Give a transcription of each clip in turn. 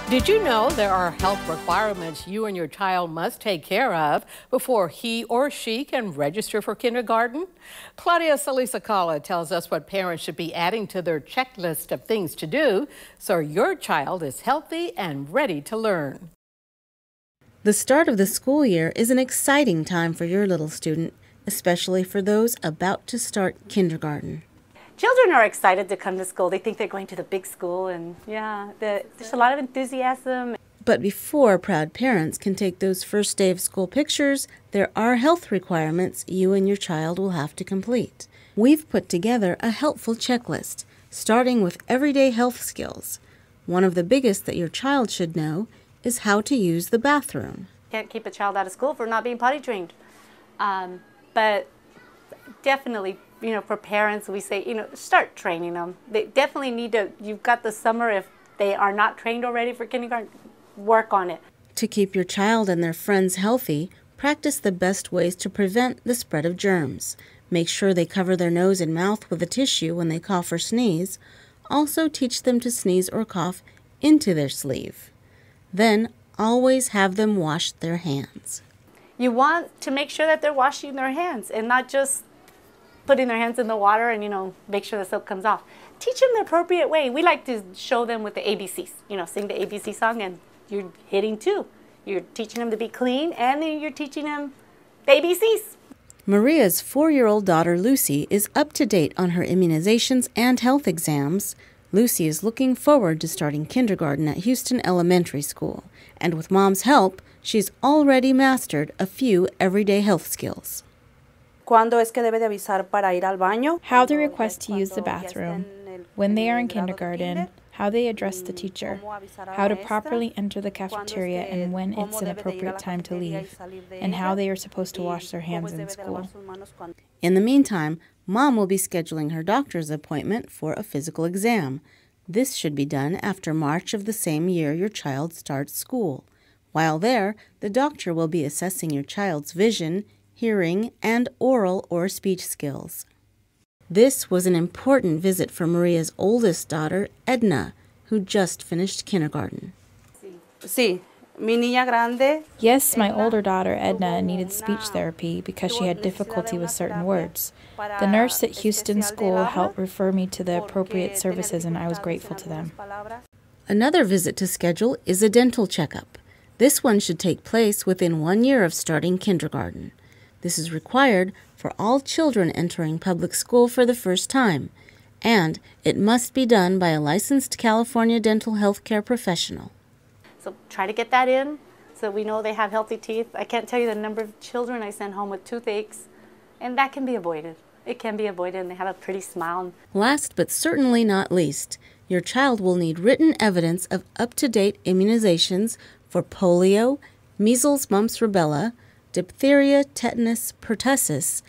Did you know there are health requirements you and your child must take care of before he or she can register for kindergarten? Claudia Solisacala tells us what parents should be adding to their checklist of things to do so your child is healthy and ready to learn. The start of the school year is an exciting time for your little student, especially for those about to start kindergarten. Children are excited to come to school. They think they're going to the big school, and there's a lot of enthusiasm. But before proud parents can take those first day of school pictures, there are health requirements you and your child will have to complete. We've put together a helpful checklist, starting with everyday health skills. One of the biggest that your child should know is how to use the bathroom. Can't keep a child out of school for not being potty trained. But definitely, for parents, we say, start training them. They definitely need to, you've got the summer, if they are not trained already for kindergarten, work on it. To keep your child and their friends healthy, practice the best ways to prevent the spread of germs. Make sure they cover their nose and mouth with a tissue when they cough or sneeze. Also teach them to sneeze or cough into their sleeve. Then always have them wash their hands. You want to make sure that they're washing their hands and not just putting their hands in the water and, make sure the soap comes off. Teach them the appropriate way. We like to show them with the ABCs. Sing the ABC song, and you're hitting two. You're teaching them to be clean, and then you're teaching them the ABCs. Maria's 4-year-old daughter, Lucy, is up to date on her immunizations and health exams. Lucy is looking forward to starting kindergarten at Houston Elementary School. And with Mom's help, she's already mastered a few everyday health skills. How they request to use the bathroom, when they are in kindergarten, how they address the teacher, how to properly enter the cafeteria and when it's an appropriate time to leave, and how they are supposed to wash their hands in school. In the meantime, Mom will be scheduling her doctor's appointment for a physical exam. This should be done after March of the same year your child starts school. While there, the doctor will be assessing your child's vision, hearing, and oral or speech skills. This was an important visit for Maria's oldest daughter, Edna, who just finished kindergarten. Yes, my older daughter, Edna, needed speech therapy because she had difficulty with certain words. The nurse at Houston School helped refer me to the appropriate services, and I was grateful to them. Another visit to schedule is a dental checkup. This one should take place within 1 year of starting kindergarten. This is required for all children entering public school for the first time, and it must be done by a licensed California dental health care professional. So try to get that in so we know they have healthy teeth. I can't tell you the number of children I send home with toothaches, and that can be avoided. It can be avoided, and they have a pretty smile. Last but certainly not least, your child will need written evidence of up-to-date immunizations for polio, measles, mumps, rubella, diphtheria, tetanus, pertussis,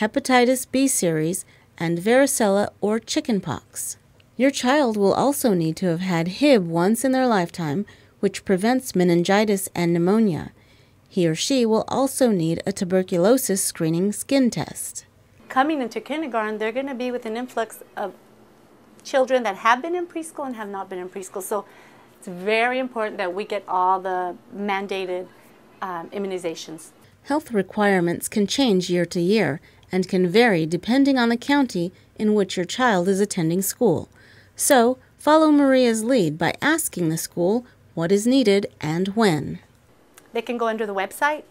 hepatitis B series, and varicella or chickenpox. Your child will also need to have had Hib once in their lifetime, which prevents meningitis and pneumonia. He or she will also need a tuberculosis screening skin test. Coming into kindergarten, they're going to be with an influx of children that have been in preschool and have not been in preschool. So it's very important that we get all the mandated immunizations. Health requirements can change year to year and can vary depending on the county in which your child is attending school. So, follow Maria's lead by asking the school what is needed and when. They can go under the website,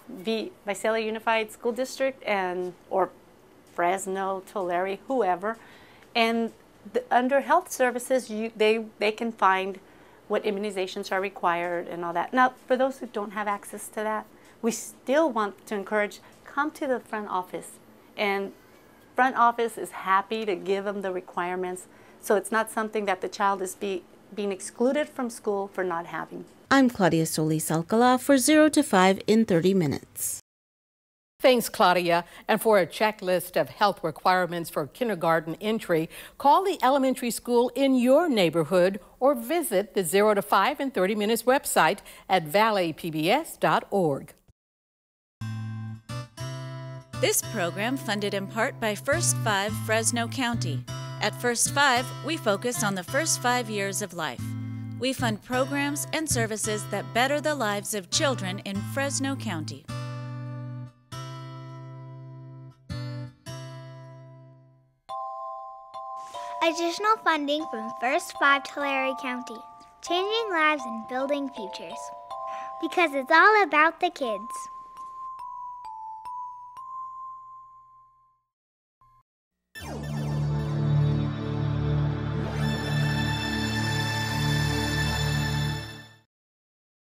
Visalia Unified School District, or Fresno, Tulare, whoever, and under health services, they can find what immunizations are required and all that. Now, for those who don't have access to that, we still want to encourage, come to the front office. And front office is happy to give them the requirements, so it's not something that the child is being excluded from school for not having. I'm Claudia Solis Alcala for 0 to 5 in 30 minutes. Thanks, Claudia. And for a checklist of health requirements for kindergarten entry, call the elementary school in your neighborhood or visit the 0 to 5 in 30 minutes website at valleypbs.org. This program funded in part by First 5 Fresno County. At First 5, we focus on the first 5 years of life. We fund programs and services that better the lives of children in Fresno County. Additional funding from First 5 Tulare County, changing lives and building futures. Because it's all about the kids.